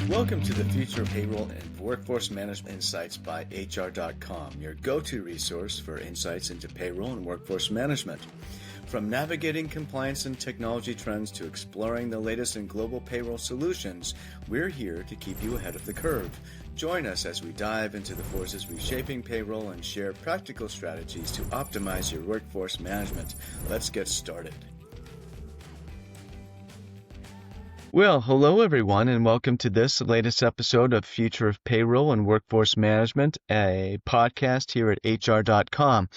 Welcome to the Future of Payroll and Workforce Management Insights by HR.com, your go-to resource for insights into payroll and workforce management. From navigating compliance and technology trends to exploring the latest in global payroll solutions, we're here to keep you ahead of the curve. Join us as we dive into the forces reshaping payroll and share practical strategies to optimize your workforce management. Let's get started. Well, hello everyone, and welcome to this latest episode of Future of Payroll and Workforce Management, a podcast here at HR.com,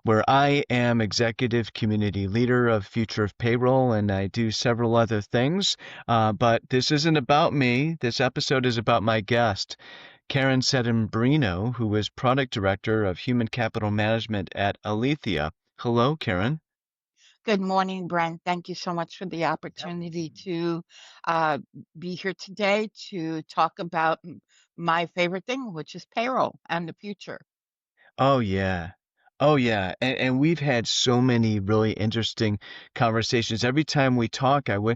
where I am Executive Community Leader of Future of Payroll, and I do several other things. But this isn't about me. This episode is about my guest, Karen Settembrino, who is Product Director of Human Capital Management at Alithya. Hello, Karen. Good morning, Brent. Thank you so much for the opportunity to uh, be here today to talk about my favorite thing, which is payroll and the future. Oh yeah. Oh yeah. And we've had so many really interesting conversations. Every time we talk, part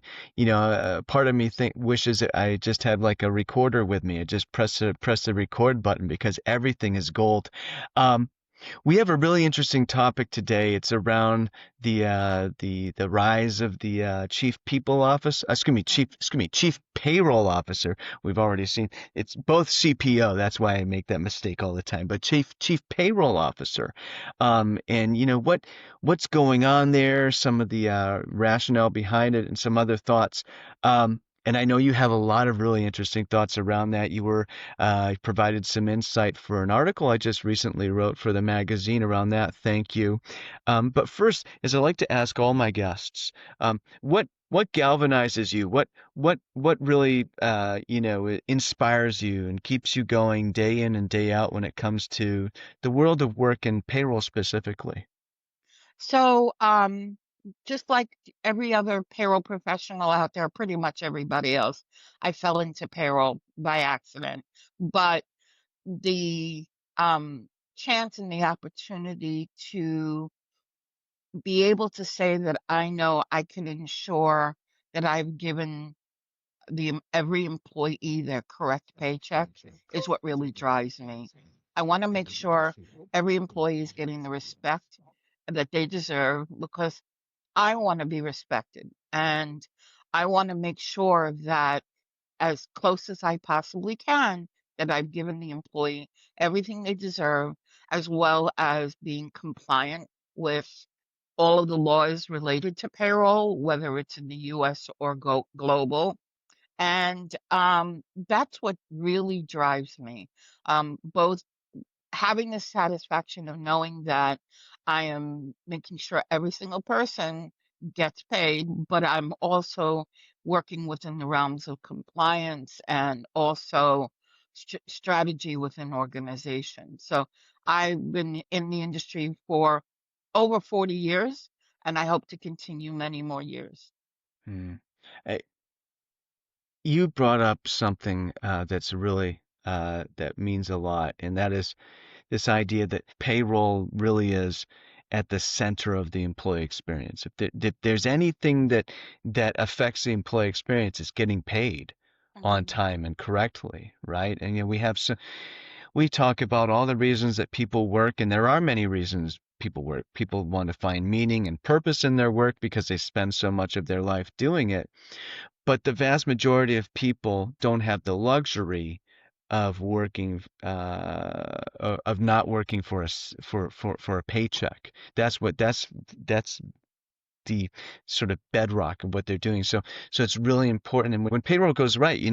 of me wishes that I just had like a recorder with me. I just press the record button because everything is gold. Um, we have a really interesting topic today. It's around the rise of the Chief Payroll Officer. We've already seen it's both CPO. That's why I make that mistake all the time. But Chief Payroll Officer, and what's going on there, some of the rationale behind it, and some other thoughts. And I know you have a lot of really interesting thoughts around that. You were provided some insight for an article I just recently wrote for the magazine around that. Thank you. But first, as I like to ask all my guests, what galvanizes you? What really inspires you and keeps you going day in and day out when it comes to the world of work and payroll specifically? So, just like every other payroll professional out there, pretty much everybody else, I fell into payroll by accident. But the chance and the opportunity to be able to say that I know I can ensure that I've given every employee their correct paycheck is what really drives me. I want to make sure every employee is getting the respect that they deserve because I want to be respected and I want to make sure that as close as I possibly can that I've given the employee everything they deserve as well as being compliant with all of the laws related to payroll, whether it's in the US or global. And that's what really drives me. Both having the satisfaction of knowing that I am making sure every single person gets paid, but I'm also working within the realms of compliance and also strategy within organizations. So I've been in the industry for over 40 years, and I hope to continue many more years. Hmm. You brought up something that's really that means a lot, and that is this idea that payroll really is at the center of the employee experience. If there's anything that affects the employee experience, it's getting paid on Mhm. time and correctly, right? And we talk about all the reasons that people work, and there are many reasons people work. People want to find meaning and purpose in their work because they spend so much of their life doing it. But the vast majority of people don't have the luxury of working of not working for for a paycheck. That's the sort of bedrock of what they're doing. So it's really important. And when payroll goes right, you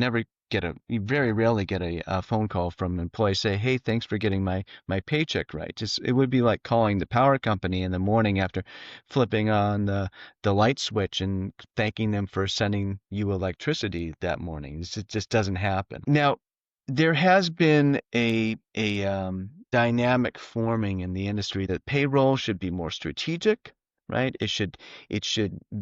very rarely get a phone call from an employee say, "Hey, thanks for getting my paycheck right." Just it would be like calling the power company in the morning after flipping on the light switch and thanking them for sending you electricity that morning. It just doesn't happen. Now, there has been a dynamic forming in the industry that payroll should be more strategic, right? It should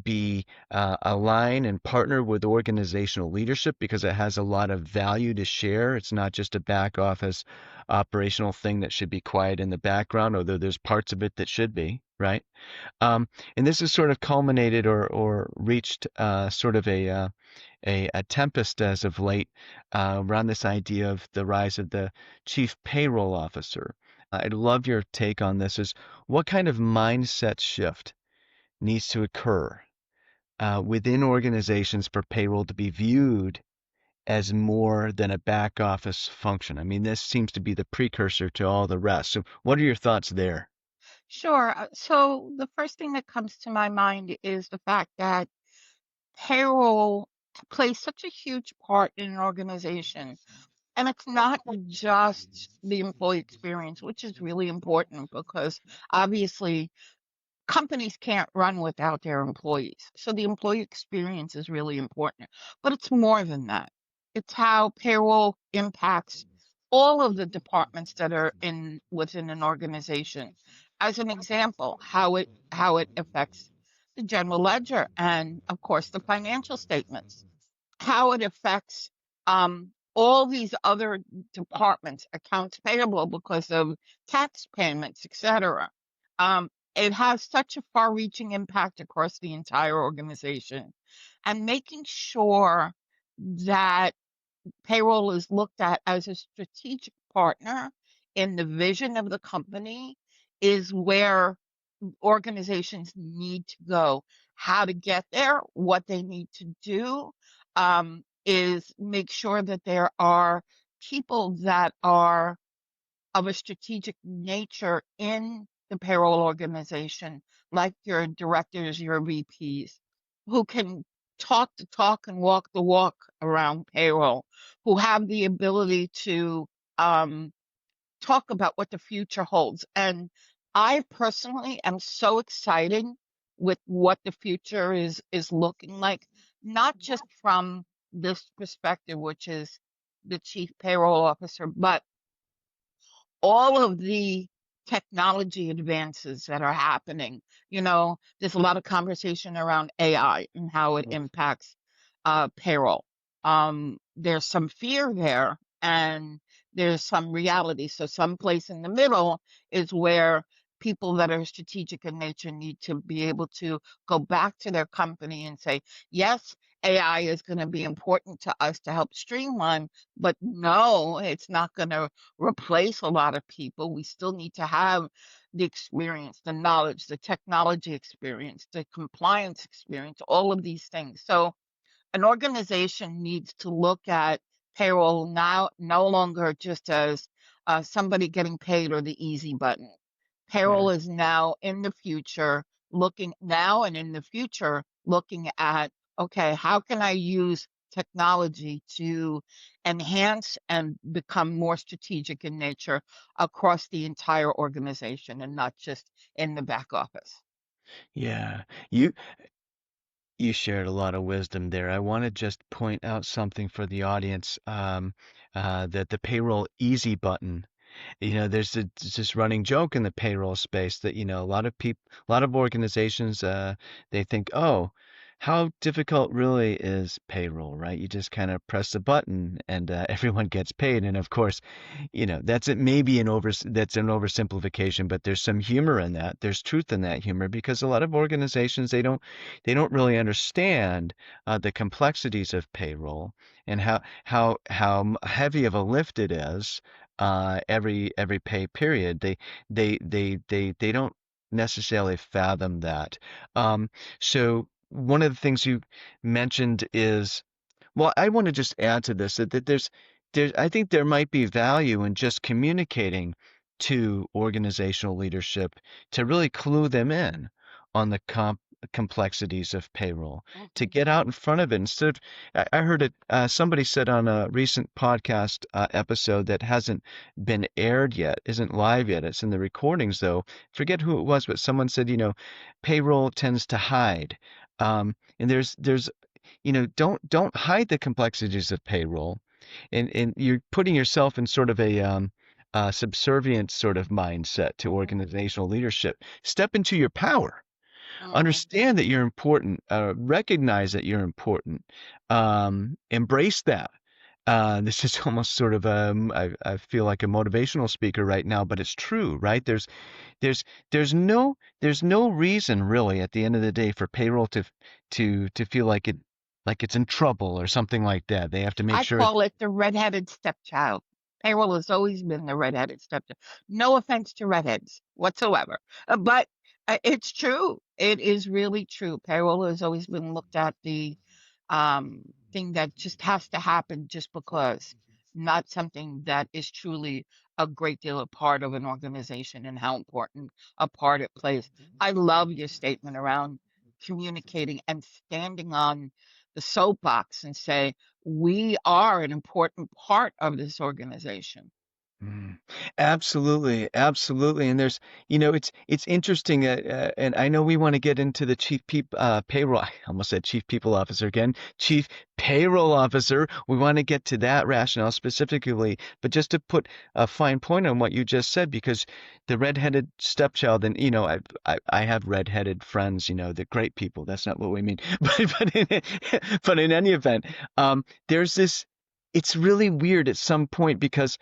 be align and partner with organizational leadership because it has a lot of value to share. It's not just a back office operational thing that should be quiet in the background, although there's parts of it that should be, right? Um, and this has sort of culminated or reached sort of a tempest as of late around this idea of the rise of the Chief Payroll Officer. I'd love your take on this. Is what kind of mindset shift needs to occur within organizations for payroll to be viewed as more than a back office function? I mean, this seems to be the precursor to all the rest. So, what are your thoughts there? Sure. So the first thing that comes to my mind is the fact that payroll plays such a huge part in an organization. And it's not just the employee experience, which is really important because obviously companies can't run without their employees. So the employee experience is really important, but it's more than that. It's how payroll impacts all of the departments that are in within an organization. As an example, how it affects the general ledger and of course the financial statements, how it affects all these other departments, accounts payable because of tax payments, etc. It has such a far-reaching impact across the entire organization. And making sure that payroll is looked at as a strategic partner in the vision of the company is where organizations need to go. How to get there, what they need to do, is make sure that there are people that are of a strategic nature in the payroll organization, like your directors, your VPs, who can talk the talk and walk the walk around payroll, who have the ability to um, talk about what the future holds. And I personally am so excited with what the future is looking like, not just from this perspective, which is the chief payroll officer, but all of the technology advances that are happening. There's a lot of conversation around AI and how it impacts payroll. There's some fear there and there's some reality. So, someplace in the middle is where people that are strategic in nature need to be able to go back to their company and say, yes, AI is going to be important to us to help streamline, but no, it's not going to replace a lot of people. We still need to have the experience, the knowledge, the technology experience, the compliance experience, all of these things. So an organization needs to look at payroll now no longer just as somebody getting paid or the easy button. Yeah. Payroll is now in the future, looking now and in the future, looking at, okay, how can I use technology to enhance and become more strategic in nature across the entire organization and not just in the back office? Yeah. You shared a lot of wisdom there. I want to just point out something for the audience that the payroll easy button. There's this running joke in the payroll space that, a lot of people, a lot of organizations, they think, oh, how difficult really is payroll, right? You just kind of press a button and everyone gets paid. And of course, that's it. Maybe that's an oversimplification, but there's some humor in that. There's truth in that humor because a lot of organizations they don't really understand the complexities of payroll and how heavy of a lift it is every pay period. They don't necessarily fathom that. Um, so one of the things you mentioned is, well, I want to just add to this that there's I think there might be value in just communicating to organizational leadership to really clue them in on the complexities of payroll, to Mhm. get out in front of it instead of I heard it somebody said on a recent podcast episode that hasn't been aired yet, isn't live yet. It's in the recordings though. Forget who it was, but someone said, payroll tends to hide. And there's don't hide the complexities of payroll, and you're putting yourself in sort of a subservient sort of mindset to Mhm. organizational leadership. Step into your power, Mm. Understand that you're important. Recognize that you're important. Embrace that. This is almost sort of I feel like a motivational speaker right now, but it's true, right? There's there's no there's no reason really at the end of the day for payroll to feel like it's in trouble or something like that. They have to make I sure. call it the redheaded stepchild. Payroll has always been the redheaded stepchild. No offense to redheads whatsoever, but it's true. It is really true. Payroll has always been looked at the um, thing that just has to happen just because, not something that is truly a great deal of part of an organization and how important a part it plays. I love your statement around communicating and standing on the soapbox and say, we are an important part of this organization. Mm. Absolutely, absolutely. And there's, it's interesting, and I know we want to get into the payroll. I almost said chief people officer again, chief payroll officer. We want to get to that rationale specifically, but just to put a fine point on what you just said, because the redheaded stepchild, and I have redheaded friends, they're great people. That's not what we mean, but in any event, there's this. It's really weird at some point because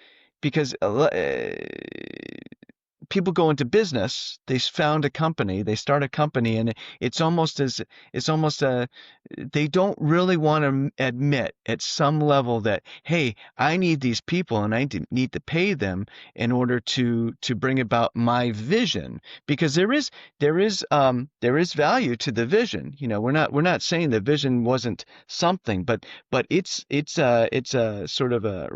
people go into business, they found a company, they start a company, and it's almost a they don't really want to admit at some level that, hey, I need these people and need to pay them in order to bring about my vision, because there is value to the vision. We're not saying the vision wasn't something, but it's a sort of a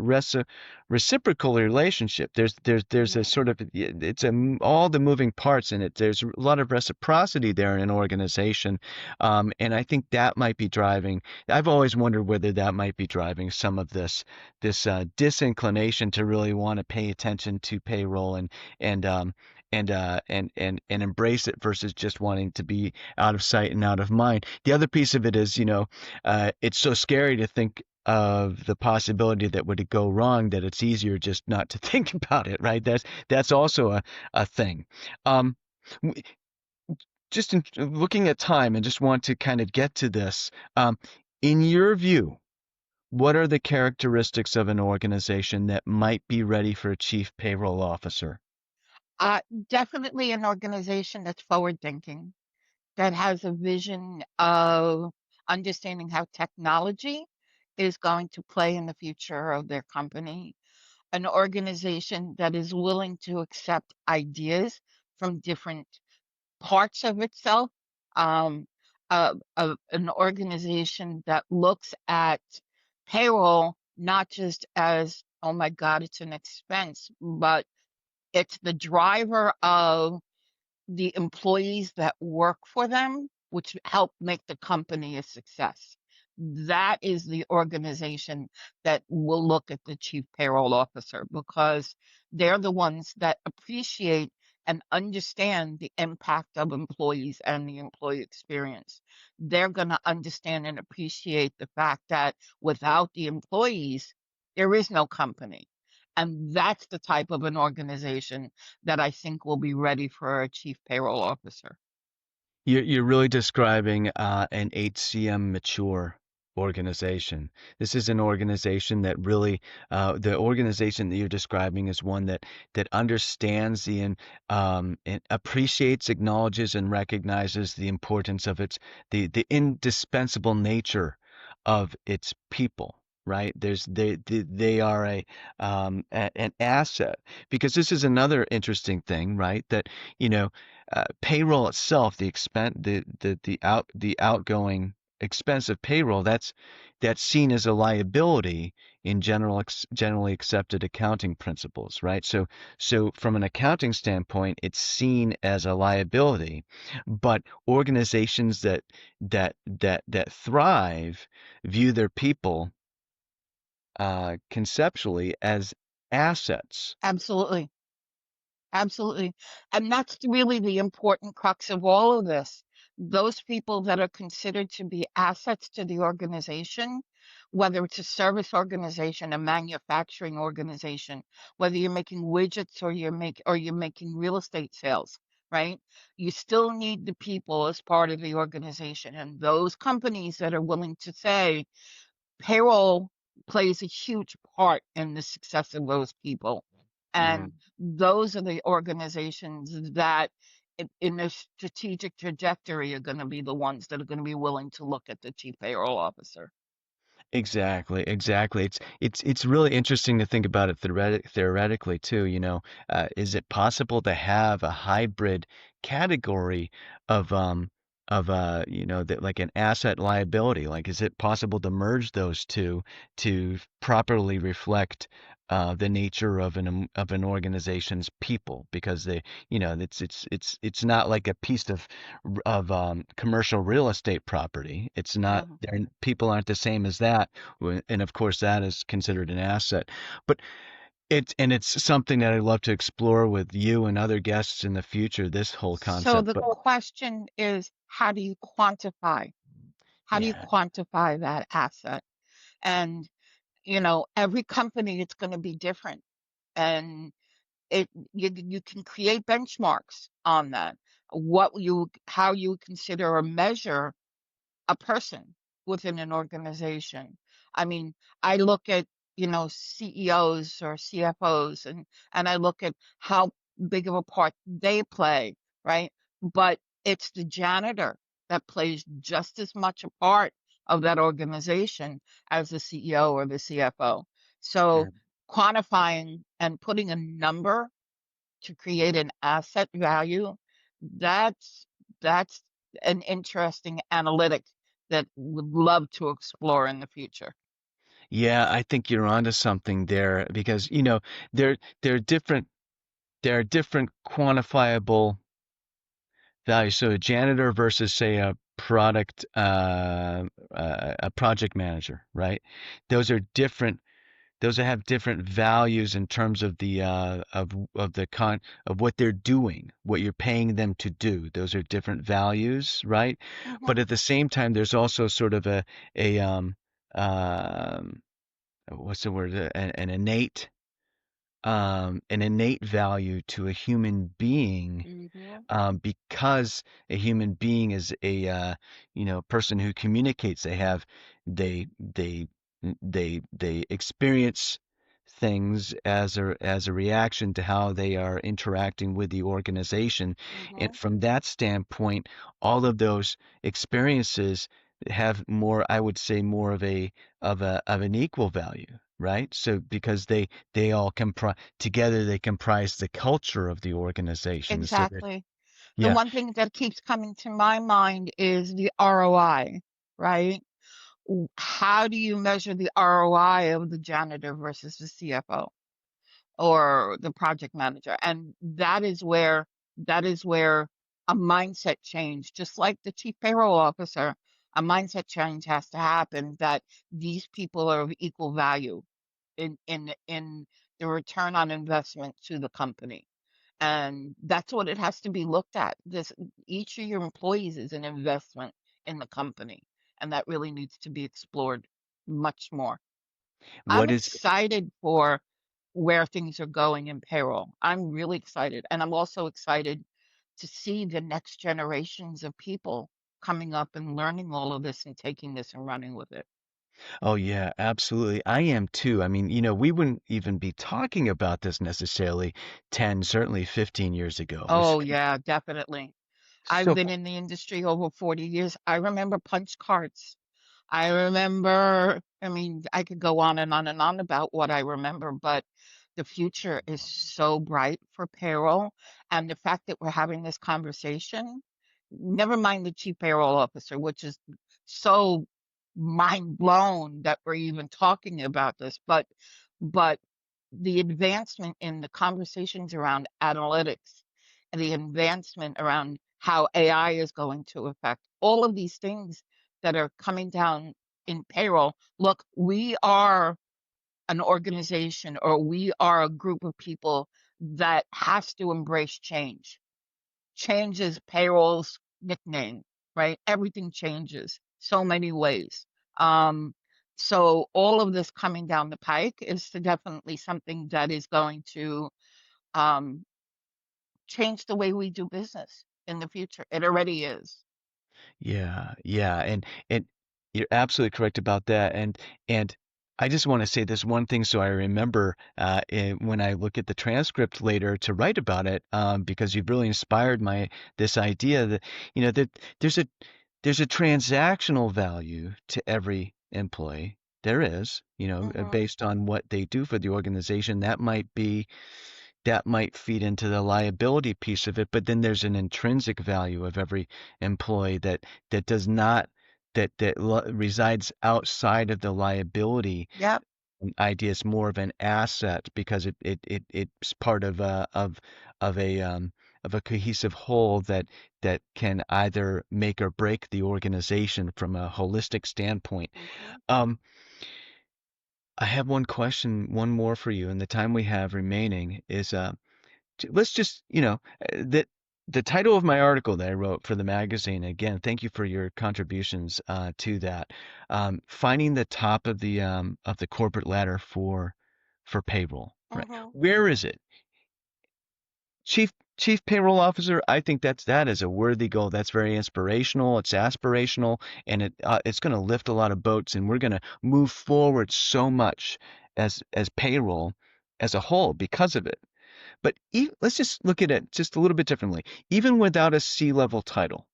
reciprocal relationship. There's a Yeah. sort of it's all the moving parts in it. There's a lot of reciprocity there in an organization, and I think that might be driving. I've always wondered whether that might be driving some of this disinclination to really want to pay attention to payroll and um and embrace it versus just wanting to be out of sight and out of mind. The other piece of it is, it's so scary to think of the possibility that would it go wrong, that it's easier just not to think about it, right? That's also a thing. Um, w- just looking at time and just want to kind of get to this. In your view, what are the characteristics of an organization that might be ready for a chief payroll officer? Uh, Definitely an organization that's forward thinking, that has a vision of understanding how technology is going to play in the future of their company, an organization that is willing to accept ideas from different parts of itself, um, an organization that looks at payroll not just as, oh my God, it's an expense, but it's the driver of the employees that work for them, which help make the company a success. That is the organization that will look at the chief payroll officer, because they're the ones that appreciate and understand the impact of employees and the employee experience. They're going to understand and appreciate the fact that without the employees, there is no company. And that's the type of an organization that I think will be ready for a chief payroll officer. You're really describing an HCM mature organization. This is an organization that really, the organization that you're describing is one that understands and appreciates, acknowledges, and recognizes the importance of the indispensable nature of its people. Right? They are an asset, because this is another interesting thing, right? That you know payroll itself, the expense, the outgoing expense of payroll, that's seen as a liability in generally accepted accounting principles, right? So from an accounting standpoint, it's seen as a liability, but organizations that thrive view their people conceptually as assets. Absolutely. Absolutely. And that's really the important crux of all of this. Those people that are considered to be assets to the organization, whether it's a service organization, a manufacturing organization, whether you're making widgets or you're making real estate sales. right? You still need the people as part of the organization. And those companies that are willing to say payroll plays a huge part in the success of those people. And Mm. those are the organizations that in the strategic trajectory are going to be the ones that are going to be willing to look at the chief payroll officer. Exactly, exactly. It's really interesting to think about it theoretically too. Is it possible to have a hybrid category of that like an asset liability? Like, is it possible to merge those two to properly reflect the nature of an organization's people? Because it's not like a piece of commercial real estate property. It's not, Mhm. people aren't the same as that. And of course, that is considered an asset. But it's something that I'd love to explore with you and other guests in the future, this whole So concept. the But question is, how do you quantify? How do you yeah, quantify that asset? And, every company, it's going to be different. And you can create benchmarks on that. How you consider or measure a person within an organization. I mean, I look at, CEOs or CFOs, and I look at how big of a part they play, right? But it's the janitor that plays just as much a part of that organization as the CEO or the CFO. So yeah. quantifying and putting a number to create an asset value, that's that's an interesting analytic that would love to explore in the future. Yeah, I think you're onto something there because there there are different there are different quantifiable value. So a janitor versus say a project manager, right? Those are different. Those have different values in terms of the con of what they're doing, what you're paying them to do. Those are different values, right? Hmm. But at the same time, there's also sort of a um what's the word? An innate value to a human being, Hmm. because a human being is a person who communicates. They experience things as a reaction to how they are interacting with the organization, and Hmm. from that standpoint, all of those experiences have more, I would say, more of an equal value, right? So because they all comprise together, they comprise the culture of the organization. So that, Exactly. The yeah. one thing that keeps coming to my mind is the ROI, right? How do you measure the ROI of the janitor versus the CFO or the project manager? And that is where a mindset change, just like the chief payroll officer, a mindset change has to happen that these people are of equal value in the return on investment to the company. And that's what it has to be looked at. This Each of your employees is an investment in the company, and that really needs to be explored much more. I'm What is excited for where things are going in payroll. I'm really excited. And I'm also excited to see the next generations of people coming up and learning all of this and taking this and running with it. Oh yeah, absolutely. I am too. I mean, we wouldn't even be talking about this necessarily 10, certainly 15 years ago. It was Oh, yeah, definitely. I've so been in the industry over 40 years. I remember punch cards. I remember, I mean, I could go on and on and on about what I remember, but the future is so bright for payroll. And the fact that we're having this conversation, never mind the chief payroll officer, which is so mind blown that we're even talking about this, but the advancement in the conversations around analytics and the advancement around how AI is going to affect all of these things that are coming down in payroll. Look, we are an organization or we are a group of people that has to embrace change. Change is payroll's nickname, right? Everything changes so many ways. Um, so all of this coming down the pike is definitely something that is going to um, change the way we do business in the future. It already is. Yeah, yeah, and you're absolutely correct about that. And I just want to say this one thing so I remember when I look at the transcript later to write about it, because you've really inspired my this idea that that there's a there's a transactional value to every employee. There is, Hmm. based on what they do for the organization. That might feed into the liability piece of it, but then there's an intrinsic value of every employee that does not resides outside of the liability Yep. idea. Is more of an asset because it's part of a cohesive whole that can either make or break the organization from a holistic standpoint. Hmm. Um, I have one question, one more for you, and the time we have remaining is let's just, that the title of my article that I wrote for the magazine, again, thank you for your contributions to that. Finding the top of the corporate ladder for payroll, right? Hmm. Where is it? Chief Payroll Officer, I think that is a worthy goal. That's very inspirational. It's aspirational, and it's going to lift a lot of boats, and we're going to move forward so much as payroll as a whole because of it. But let's just look at it just a little bit differently. Even without a C-level title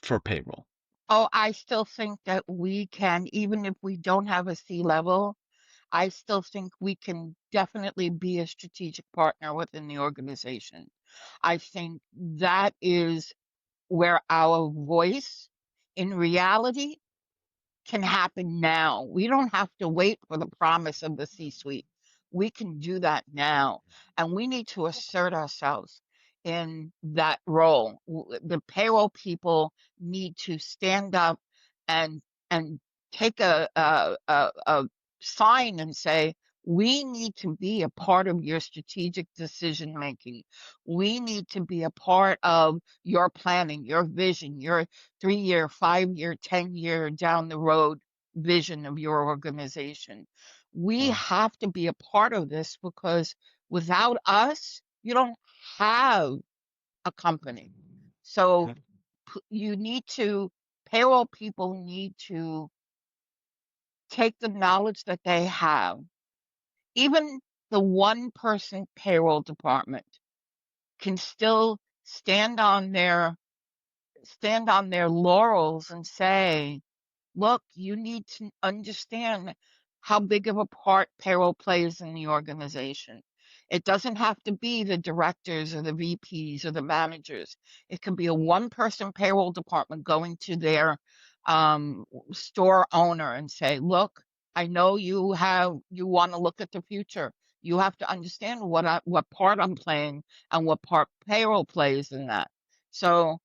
for payroll. Oh, I still think that we can, even if we don't have a C level, I still think we can definitely be a strategic partner within the organization. I think that is where our voice in reality can happen now. We don't have to wait for the promise of the C-suite. We can do that now. And we need to assert ourselves in that role. The payroll people need to stand up and and take a sign and say, we need to be a part of your strategic decision making. We need to be a part of your planning, your vision, your 3 year, 5 year, 10 year down the road vision of your organization. We Wow. have to be a part of this because without us, you don't have a company. So you need to, payroll people need to take the knowledge that they have. Even the one person payroll department can still stand on their laurels and say, look, you need to understand how big of a part payroll plays in the organization. It doesn't have to be the directors or the VPs or the managers. It can be a one person payroll department going to their store owner and say, look, I know you want to look at the future. You have to understand what part I'm playing and what part payroll plays in that. So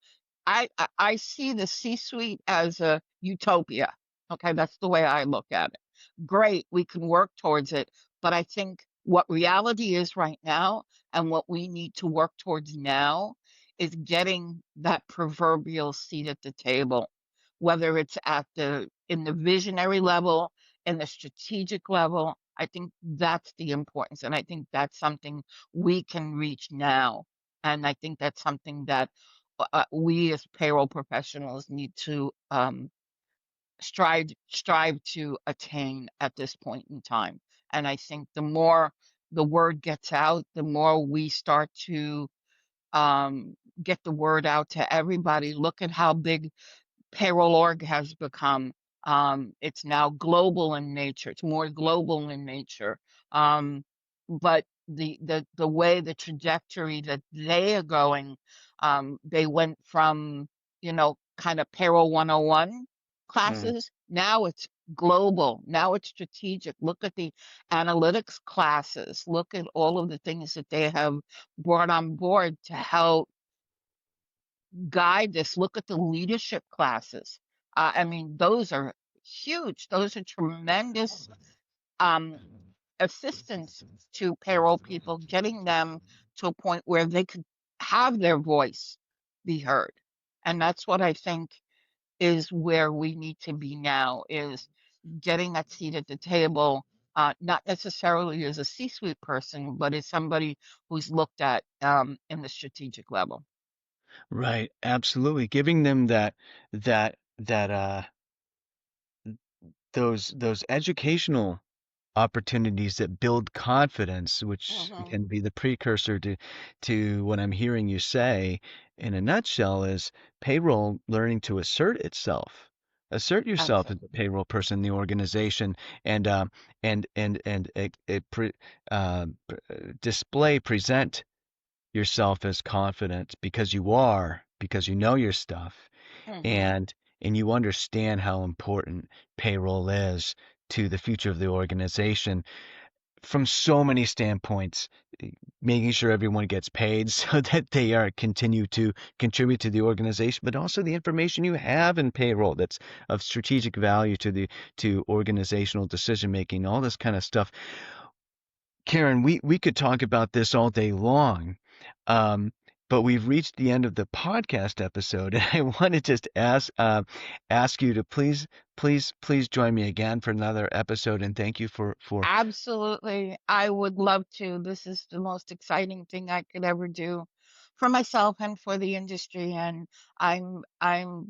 I see the C-suite as a utopia. Okay, that's the way I look at it. Great, we can work towards it, but I think what reality is right now and what we need to work towards now is getting that proverbial seat at the table, whether it's at the in the visionary level, in the strategic level. I think that's the importance, and I think that's something we can reach now. And I think that's something that we as payroll professionals need to strive to attain at this point in time. And I think the more the word gets out, the more we start to get the word out to everybody. Look at how big payroll org has become. It's now global in nature. It's more global in nature. Um, but the way the trajectory that they are going, they went from, kind of payroll 101 Mm. classes. Now it's global. Now it's strategic. Look at the analytics classes. Look at all of the things that they have brought on board to help guide this. Look at the leadership classes. I mean, those are huge. Those are tremendous um, assistance to payroll people, getting them to a point where they could have their voice be heard. And that's what I think is where we need to be now, is getting that seat at the table, not necessarily as a C-suite person, but as somebody who's looked at in the strategic level. Right. Absolutely. Giving them that those educational opportunities that build confidence, which Hmm. can be the precursor to what I'm hearing you say in a nutshell is payroll learning to assert itself. Assert yourself as a Absolutely. payroll person in the organization and display present yourself as confident because you know your stuff Hmm. and you understand how important payroll is to the future of the organization from so many standpoints, making sure everyone gets paid so that they are continue to contribute to the organization, but also the information you have in payroll that's of strategic value to organizational decision making, all this kind of stuff. Karen, we could talk about this all day long, um, but we've reached the end of the podcast episode, and I want to just ask you to please join me again for another episode, and thank you for Absolutely. I would love to. This is the most exciting thing I could ever do for myself and for the industry. And I'm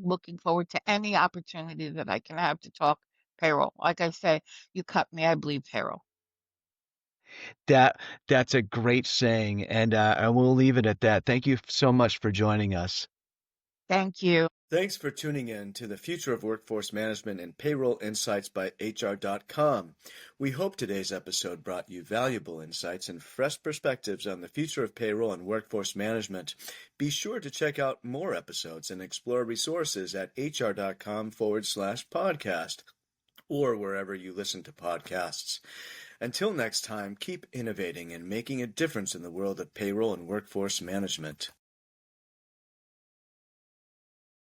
looking forward to any opportunity that I can have to talk payroll. Like I say, you cut me, I bleed payroll. that. That's a great saying, and I will leave it at that. Thank you so much for joining us. Thank you. Thanks for tuning in to the Future of Workforce Management and Payroll Insights by HR.com. We hope today's episode brought you valuable insights and fresh perspectives on the future of payroll and workforce management. Be sure to check out more episodes and explore resources at hr.com/podcast or wherever you listen to podcasts. Until next time, keep innovating and making a difference in the world of payroll and workforce management.